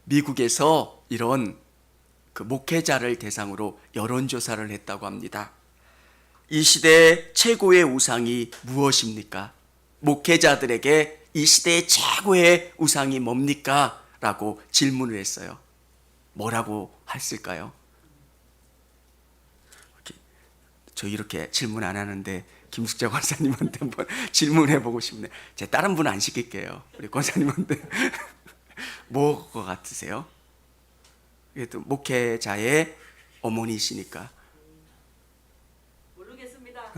미국에서 이런 목회자를 대상으로 여론조사를 했다고 합니다. 이 시대의 최고의 우상이 무엇입니까? 목회자들에게 이 시대의 최고의 우상이 뭡니까? 라고 질문을 했어요. 뭐라고 했을까요? 저 이렇게 질문 안 하는데 김숙자 권사님한테 한번 질문해 보고 싶네요. 제가 다른 분 안 시킬게요. 우리 권사님한테 뭐 것 같으세요? 그래도 목회자의 어머니시니까. 모르겠습니다.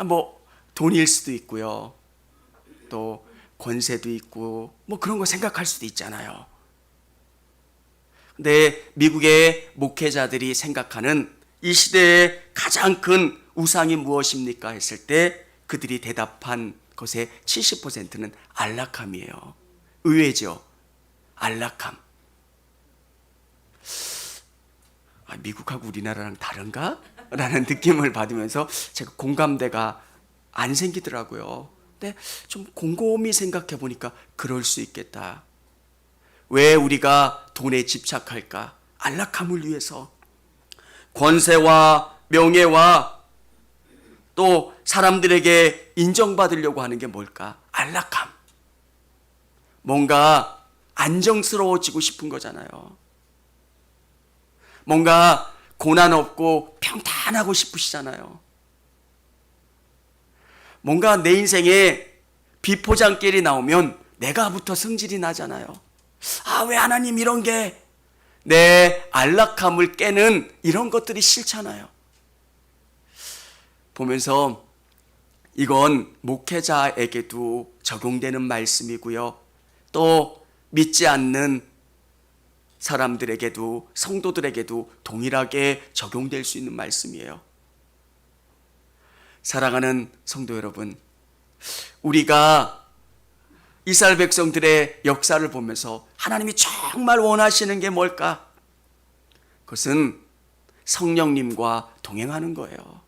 뭐 돈일 수도 있고요. 또 권세도 있고 뭐 그런 거 생각할 수도 있잖아요. 근데 미국의 목회자들이 생각하는 이 시대의 가장 큰 우상이 무엇입니까? 했을 때 그들이 대답한 것의 70%는 안락함이에요. 의외죠. 안락함. 미국하고 우리나라랑 다른가? 라는 느낌을 받으면서 제가 공감대가 안 생기더라고요. 근데 좀 곰곰이 생각해 보니까 그럴 수 있겠다. 왜 우리가 돈에 집착할까? 안락함을 위해서. 권세와 명예와 또 사람들에게 인정받으려고 하는 게 뭘까? 안락함. 뭔가 안정스러워지고 싶은 거잖아요. 뭔가 고난 없고 평탄하고 싶으시잖아요. 뭔가 내 인생에 비포장길이 나오면 내가부터 성질이 나잖아요. 왜 하나님 이런 게 내 안락함을 깨는 이런 것들이 싫잖아요. 보면서 이건 목회자에게도 적용되는 말씀이고요. 또 믿지 않는 사람들에게도 성도들에게도 동일하게 적용될 수 있는 말씀이에요. 사랑하는 성도 여러분, 우리가 이스라엘 백성들의 역사를 보면서 하나님이 정말 원하시는 게 뭘까? 그것은 성령님과 동행하는 거예요.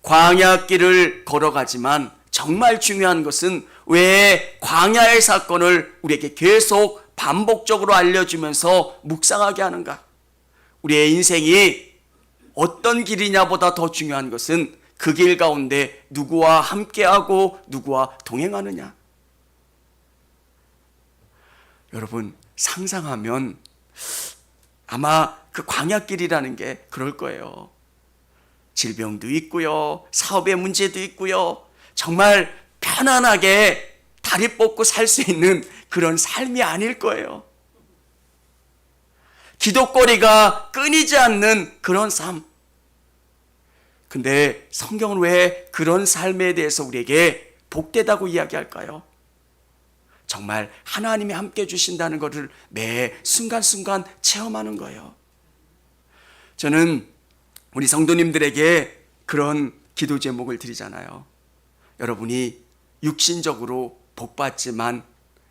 광야길을 걸어가지만 정말 중요한 것은 왜 광야의 사건을 우리에게 계속 반복적으로 알려주면서 묵상하게 하는가? 우리의 인생이 어떤 길이냐보다 더 중요한 것은 그 길 가운데 누구와 함께하고 누구와 동행하느냐? 여러분 상상하면 아마 그 광야길이라는 게 그럴 거예요. 질병도 있고요. 사업의 문제도 있고요. 정말 편안하게 다리 뻗고 살 수 있는 그런 삶이 아닐 거예요. 기도거리가 끊이지 않는 그런 삶. 근데 성경은 왜 그런 삶에 대해서 우리에게 복되다고 이야기할까요? 정말 하나님이 함께 주신다는 것을 매 순간순간 체험하는 거예요. 저는 우리 성도님들에게 그런 기도 제목을 드리잖아요. 여러분이 육신적으로 복받지만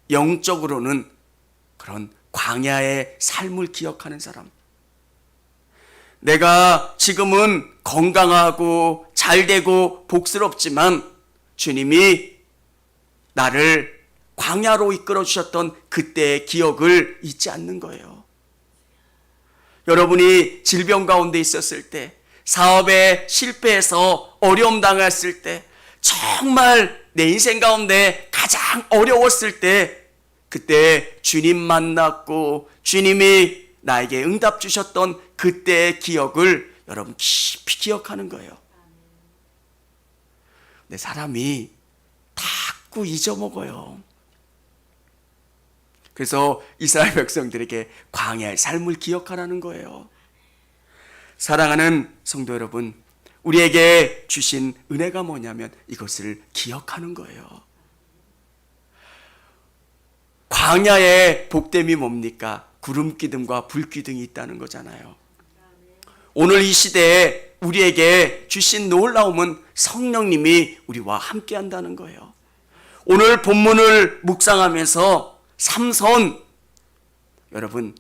영적으로는 그런 광야의 삶을 기억하는 사람. 내가 지금은 건강하고 잘되고 복스럽지만 주님이 나를 광야로 이끌어 주셨던 그때의 기억을 잊지 않는 거예요. 여러분이 질병 가운데 있었을 때, 사업에 실패해서 어려움 당했을 때, 정말 내 인생 가운데 가장 어려웠을 때, 그때 주님 만났고 주님이 나에게 응답 주셨던 그때의 기억을 여러분 깊이 기억하는 거예요. 근데 사람이 자꾸 잊어먹어요. 그래서 이스라엘 백성들에게 광야의 삶을 기억하라는 거예요. 사랑하는 성도 여러분, 우리에게 주신 은혜가 뭐냐면 이것을 기억하는 거예요. 광야의 복됨이 뭡니까? 구름기둥과 불기둥이 있다는 거잖아요. 오늘 이 시대에 우리에게 주신 놀라움은 성령님이 우리와 함께 한다는 거예요. 오늘 본문을 묵상하면서 삼손, 여러분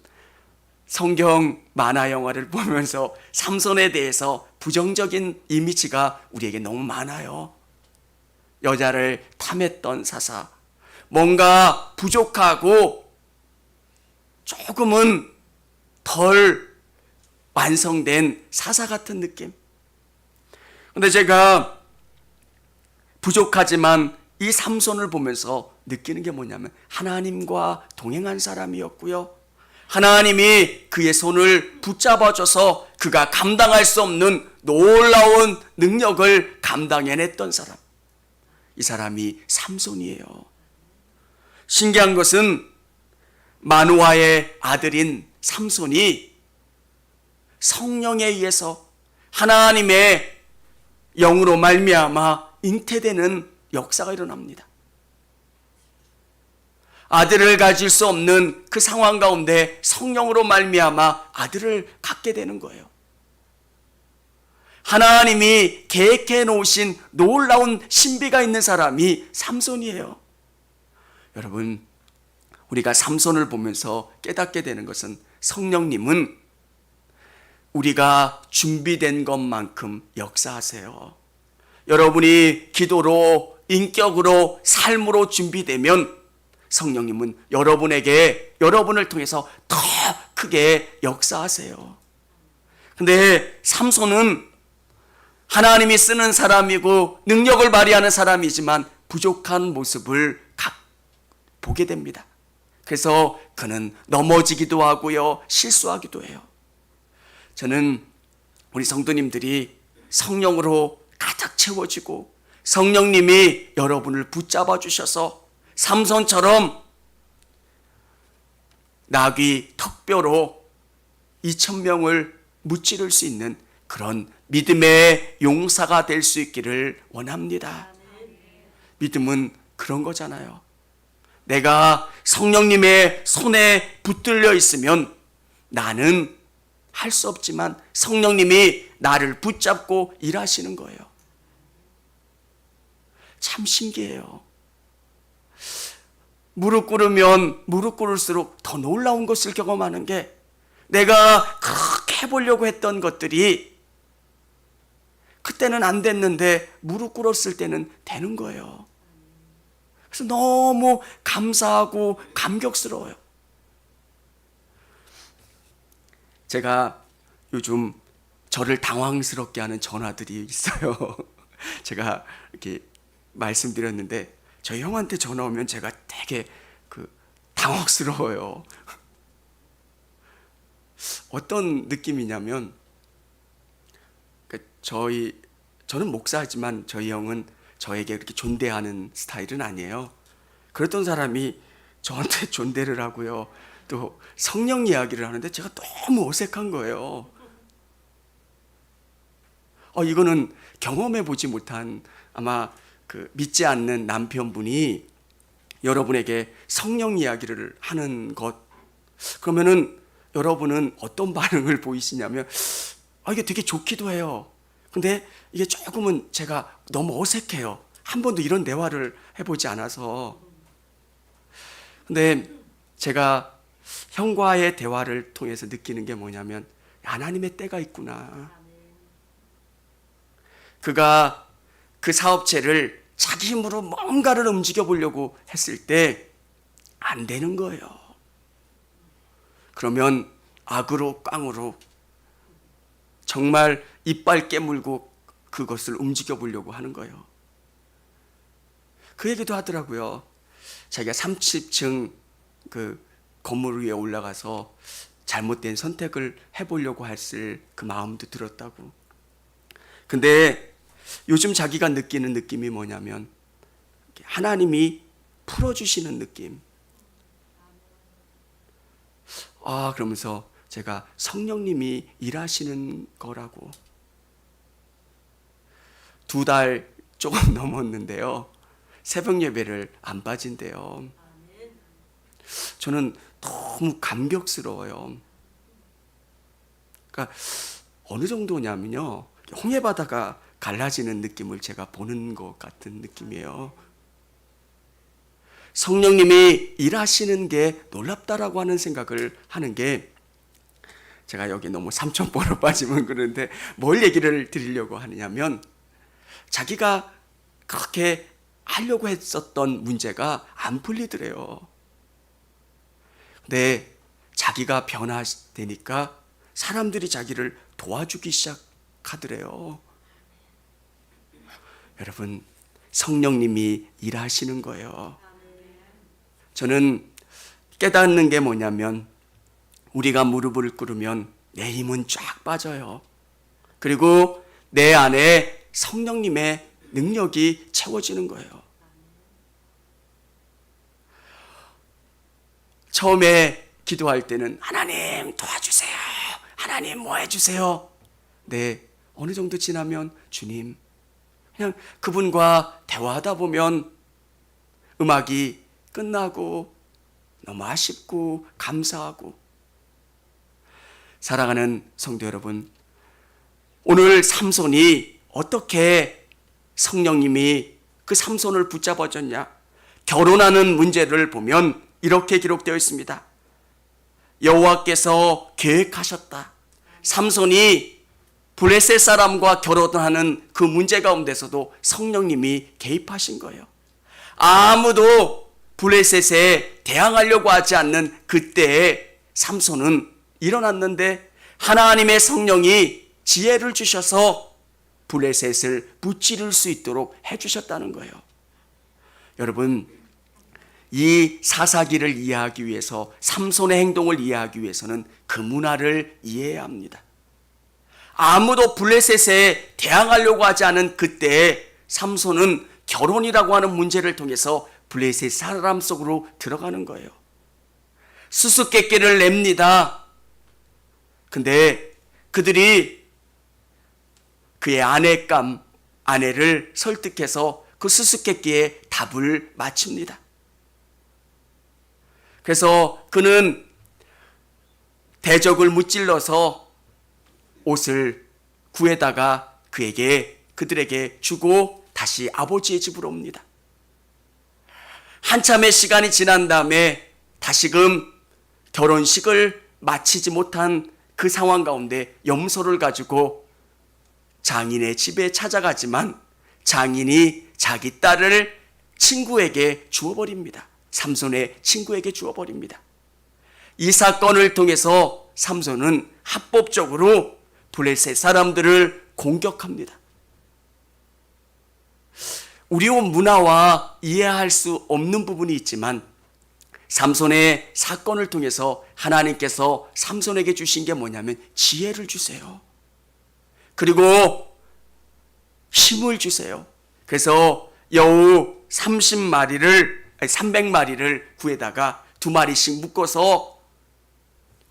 성경 만화 영화를 보면서 삼손에 대해서 부정적인 이미지가 우리에게 너무 많아요. 여자를 탐했던 사사, 뭔가 부족하고 조금은 덜 완성된 사사 같은 느낌. 근데 제가 부족하지만 이 삼손을 보면서 느끼는 게 뭐냐면 하나님과 동행한 사람이었고요. 하나님이 그의 손을 붙잡아줘서 그가 감당할 수 없는 놀라운 능력을 감당해냈던 사람. 이 사람이 삼손이에요. 신기한 것은 마누아의 아들인 삼손이 성령에 의해서 하나님의 영으로 말미암아 잉태되는 역사가 일어납니다. 아들을 가질 수 없는 그 상황 가운데 성령으로 말미암아 아들을 갖게 되는 거예요. 하나님이 계획해 놓으신 놀라운 신비가 있는 사람이 삼손이에요. 여러분, 우리가 삼손을 보면서 깨닫게 되는 것은 성령님은 우리가 준비된 것만큼 역사하세요. 여러분이 기도로, 인격으로, 삶으로 준비되면 성령님은 여러분을 통해서 더 크게 역사하세요. 근데 삼손은 하나님이 쓰는 사람이고 능력을 발휘하는 사람이지만 부족한 모습을 보게 됩니다. 그래서 그는 넘어지기도 하고요, 실수하기도 해요. 저는 우리 성도님들이 성령으로 가득 채워지고 성령님이 여러분을 붙잡아 주셔서 삼손처럼 나귀 턱뼈로 2,000명을 무찌를 수 있는 그런 믿음의 용사가 될 수 있기를 원합니다. 믿음은 그런 거잖아요. 내가 성령님의 손에 붙들려 있으면 나는 할 수 없지만 성령님이 나를 붙잡고 일하시는 거예요. 참 신기해요. 무릎 꿇으면 무릎 꿇을수록 더 놀라운 것을 경험하는 게 내가 그렇게 해보려고 했던 것들이 그때는 안 됐는데 무릎 꿇었을 때는 되는 거예요. 그래서 너무 감사하고 감격스러워요. 제가 요즘 저를 당황스럽게 하는 전화들이 있어요. 제가 이렇게 말씀드렸는데 저희 형한테 전화 오면 제가 되게 당혹스러워요. 어떤 느낌이냐면 저는 목사지만 저희 형은 저에게 그렇게 존대하는 스타일은 아니에요. 그랬던 사람이 저한테 존대를 하고요, 또 성령 이야기를 하는데 제가 너무 어색한 거예요. 이거는 경험해 보지 못한 아마 믿지 않는 남편분이 여러분에게 성령 이야기를 하는 것, 그러면은 여러분은 어떤 반응을 보이시냐면 이게 되게 좋기도 해요. 근데 이게 조금은 제가 너무 어색해요. 한 번도 이런 대화를 해보지 않아서. 근데 제가 형과의 대화를 통해서 느끼는 게 뭐냐면 하나님의 때가 있구나. 그가 그 사업체를 자기 힘으로 뭔가를 움직여 보려고 했을 때 안 되는 거예요. 그러면 악으로 깡으로 정말 이빨 깨물고 그것을 움직여 보려고 하는 거예요. 그 얘기도 하더라고요. 자기가 30층 그 건물 위에 올라가서 잘못된 선택을 해보려고 했을 그 마음도 들었다고. 근데 요즘 자기가 느끼는 느낌이 뭐냐면 하나님이 풀어주시는 느낌. 그러면서 제가 성령님이 일하시는 거라고. 2달 조금 넘었는데요, 새벽 예배를 안 빠진대요. 저는 너무 감격스러워요. 그러니까 어느 정도냐면요, 홍해바다가 갈라지는 느낌을 제가 보는 것 같은 느낌이에요. 성령님이 일하시는 게 놀랍다라고 하는 생각을 하는 게, 제가 여기 너무 삼천포로 빠지면 그러는데 뭘 얘기를 드리려고 하느냐면, 자기가 그렇게 하려고 했었던 문제가 안 풀리더래요. 근데 자기가 변화되니까 사람들이 자기를 도와주기 시작하더래요. 여러분, 성령님이 일하시는 거예요. 저는 깨닫는 게 뭐냐면 우리가 무릎을 꿇으면 내 힘은 쫙 빠져요. 그리고 내 안에 성령님의 능력이 채워지는 거예요. 처음에 기도할 때는 하나님 도와주세요. 하나님 뭐 해주세요. 네, 어느 정도 지나면 주님, 그냥 그분과 대화하다 보면 음악이 끝나고 너무 아쉽고 감사하고. 사랑하는 성도 여러분, 오늘 삼손이 어떻게 성령님이 그 삼손을 붙잡아줬냐? 결혼하는 문제를 보면 이렇게 기록되어 있습니다. 여호와께서 계획하셨다. 삼손이 블레셋 사람과 결혼하는 그 문제 가운데서도 성령님이 개입하신 거예요. 아무도 블레셋에 대항하려고 하지 않는 그때에 삼손은 일어났는데 하나님의 성령이 지혜를 주셔서 블레셋을 무찌를 수 있도록 해주셨다는 거예요. 여러분, 이 사사기를 이해하기 위해서, 삼손의 행동을 이해하기 위해서는 그 문화를 이해해야 합니다. 아무도 블레셋에 대항하려고 하지 않은 그때에 삼손은 결혼이라고 하는 문제를 통해서 블레셋 사람 속으로 들어가는 거예요. 수수께끼를 냅니다. 근데 그들이 그의 아내를 설득해서 그 수수께끼에 답을 맞춥니다. 그래서 그는 대적을 무찔러서 옷을 구해다가 그들에게 주고 다시 아버지의 집으로 옵니다. 한참의 시간이 지난 다음에 다시금 결혼식을 마치지 못한 그 상황 가운데 염소를 가지고 장인의 집에 찾아가지만 장인이 자기 딸을 친구에게 주어버립니다. 삼손의 친구에게 주어버립니다. 이 사건을 통해서 삼손은 합법적으로 블레셋 사람들을 공격합니다. 우리의 문화와 이해할 수 없는 부분이 있지만 삼손의 사건을 통해서 하나님께서 삼손에게 주신 게 뭐냐면 지혜를 주세요. 그리고 힘을 주세요. 그래서 여우 300마리를 구해다가 2마리씩 묶어서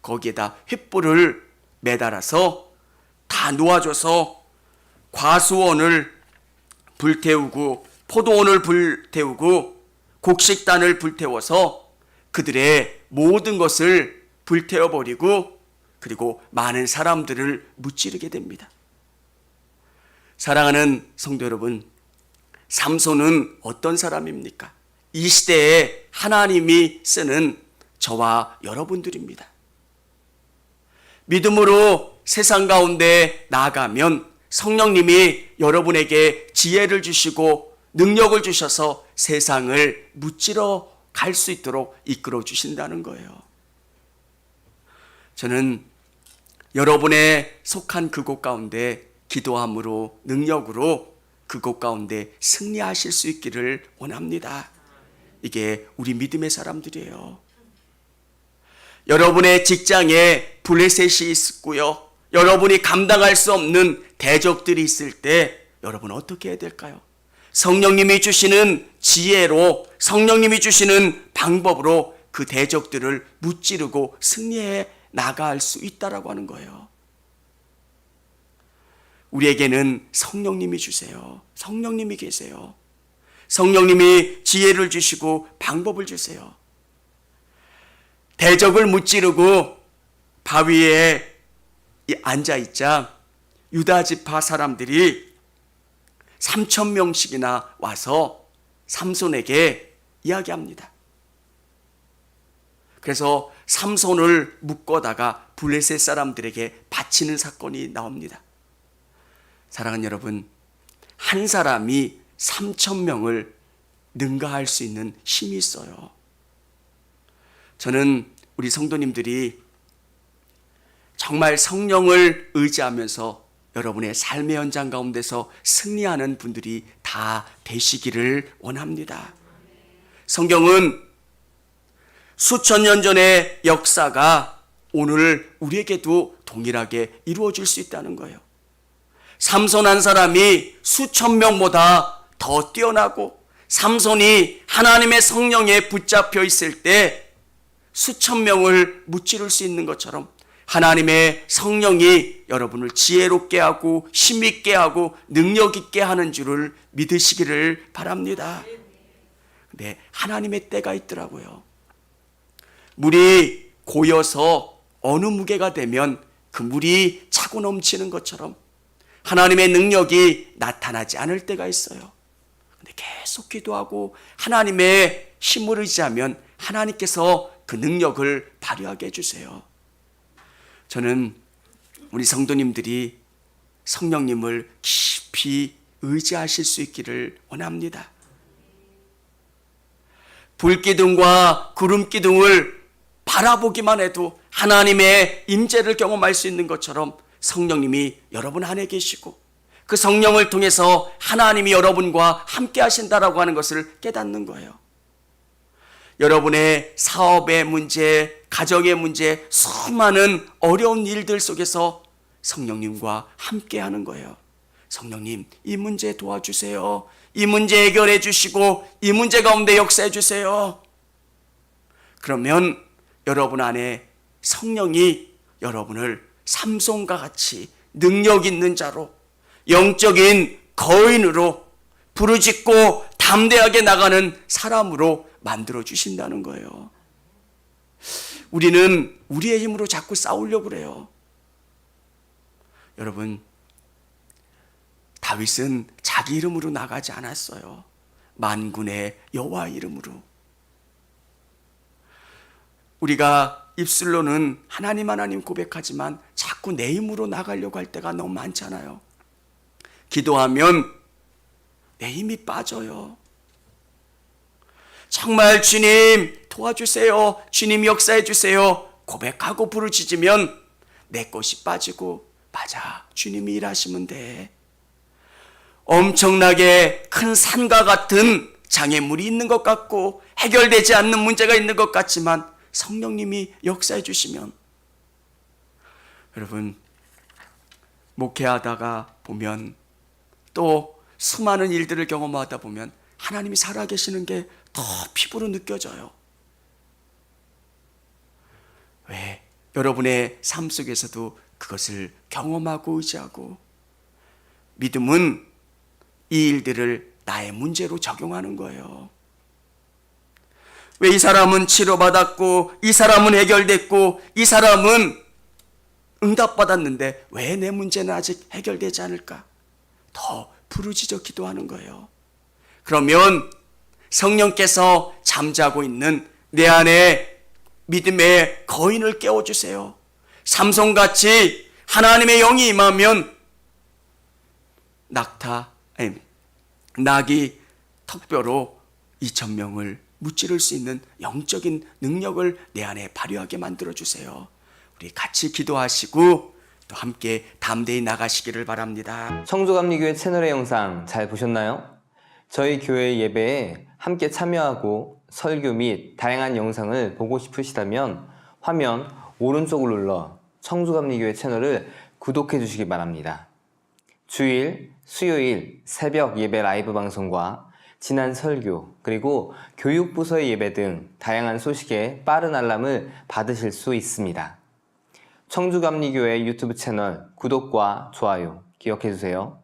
거기에다 횃불을 매달아서 다 놓아줘서 과수원을 불태우고 포도원을 불태우고 곡식단을 불태워서 그들의 모든 것을 불태워버리고 그리고 많은 사람들을 무찌르게 됩니다. 사랑하는 성도 여러분, 삼손은 어떤 사람입니까? 이 시대에 하나님이 쓰는 저와 여러분들입니다. 믿음으로 세상 가운데 나아가면 성령님이 여러분에게 지혜를 주시고 능력을 주셔서 세상을 무찌러 갈 수 있도록 이끌어 주신다는 거예요. 저는 여러분의 속한 그곳 가운데 기도함으로 능력으로 그곳 가운데 승리하실 수 있기를 원합니다. 이게 우리 믿음의 사람들이에요. 여러분의 직장에 블레셋이 있고요. 여러분이 감당할 수 없는 대적들이 있을 때 여러분 어떻게 해야 될까요? 성령님이 주시는 지혜로, 성령님이 주시는 방법으로 그 대적들을 무찌르고 승리해 나갈 수 있다라고 하는 거예요. 우리에게는 성령님이 주세요. 성령님이 계세요. 성령님이 지혜를 주시고 방법을 주세요. 대적을 무찌르고 바위에 앉아있자 유다 지파 사람들이 3,000명씩이나 와서 삼손에게 이야기합니다. 그래서 삼손을 묶어다가 블레셋 사람들에게 바치는 사건이 나옵니다. 사랑하는 여러분, 한 사람이 3,000명을 능가할 수 있는 힘이 있어요. 저는 우리 성도님들이 정말 성령을 의지하면서 여러분의 삶의 현장 가운데서 승리하는 분들이 다 되시기를 원합니다. 성경은 수천 년 전의 역사가 오늘 우리에게도 동일하게 이루어질 수 있다는 거예요. 삼손 한 사람이 수천 명보다 더 뛰어나고 삼손이 하나님의 성령에 붙잡혀 있을 때 수천 명을 무찌를 수 있는 것처럼 하나님의 성령이 여러분을 지혜롭게 하고 힘있게 하고 능력 있게 하는 줄을 믿으시기를 바랍니다. 근데 하나님의 때가 있더라고요. 물이 고여서 어느 무게가 되면 그 물이 차고 넘치는 것처럼 하나님의 능력이 나타나지 않을 때가 있어요. 근데 계속 기도하고 하나님의 힘을 의지하면 하나님께서 그 능력을 발휘하게 해주세요. 저는 우리 성도님들이 성령님을 깊이 의지하실 수 있기를 원합니다. 불기둥과 구름기둥을 바라보기만 해도 하나님의 임재를 경험할 수 있는 것처럼 성령님이 여러분 안에 계시고 그 성령을 통해서 하나님이 여러분과 함께 하신다라고 하는 것을 깨닫는 거예요. 여러분의 사업의 문제, 가정의 문제, 수많은 어려운 일들 속에서 성령님과 함께 하는 거예요. 성령님, 이 문제 도와주세요. 이 문제 해결해 주시고 이 문제 가운데 역사해 주세요. 그러면 여러분 안에 성령이 여러분을 삼손과 같이 능력 있는 자로 영적인 거인으로 부르짖고 담대하게 나가는 사람으로 만들어 주신다는 거예요. 우리는 우리의 힘으로 자꾸 싸우려고 그래요. 여러분, 다윗은 자기 이름으로 나가지 않았어요. 만군의 여호와 이름으로. 우리가 입술로는 하나님 하나님 고백하지만 자꾸 내 힘으로 나가려고 할 때가 너무 많잖아요. 기도하면 내 힘이 빠져요. 정말 주님 도와주세요. 주님 역사해 주세요. 고백하고 부르짖으면 내 것이 빠지고 맞아, 주님이 일하시면 돼. 엄청나게 큰 산과 같은 장애물이 있는 것 같고 해결되지 않는 문제가 있는 것 같지만 성령님이 역사해 주시면, 여러분 목회하다가 보면 또 수많은 일들을 경험하다 보면 하나님이 살아계시는 게 더 피부로 느껴져요. 왜? 여러분의 삶 속에서도 그것을 경험하고 의지하고, 믿음은 이 일들을 나의 문제로 적용하는 거예요. 왜 이 사람은 치료받았고 이 사람은 해결됐고 이 사람은 응답받았는데 왜 내 문제는 아직 해결되지 않을까? 더 부르짖어 기도하는 거예요. 그러면 성령께서 잠자고 있는 내 안에 믿음의 거인을 깨워주세요. 삼손같이 하나님의 영이 임하면 낙이 턱뼈로 2,000명을 무찌를 수 있는 영적인 능력을 내 안에 발휘하게 만들어주세요. 우리 같이 기도하시고 또 함께 담대히 나가시기를 바랍니다. 청주감리교회 채널의 영상 잘 보셨나요? 저희 교회 예배에 함께 참여하고 설교 및 다양한 영상을 보고 싶으시다면 화면 오른쪽을 눌러 청주감리교회 채널을 구독해 주시기 바랍니다. 주일, 수요일 새벽 예배 라이브 방송과 지난 설교, 그리고 교육부서의 예배 등 다양한 소식에 빠른 알람을 받으실 수 있습니다. 청주감리교회 유튜브 채널 구독과 좋아요 기억해 주세요.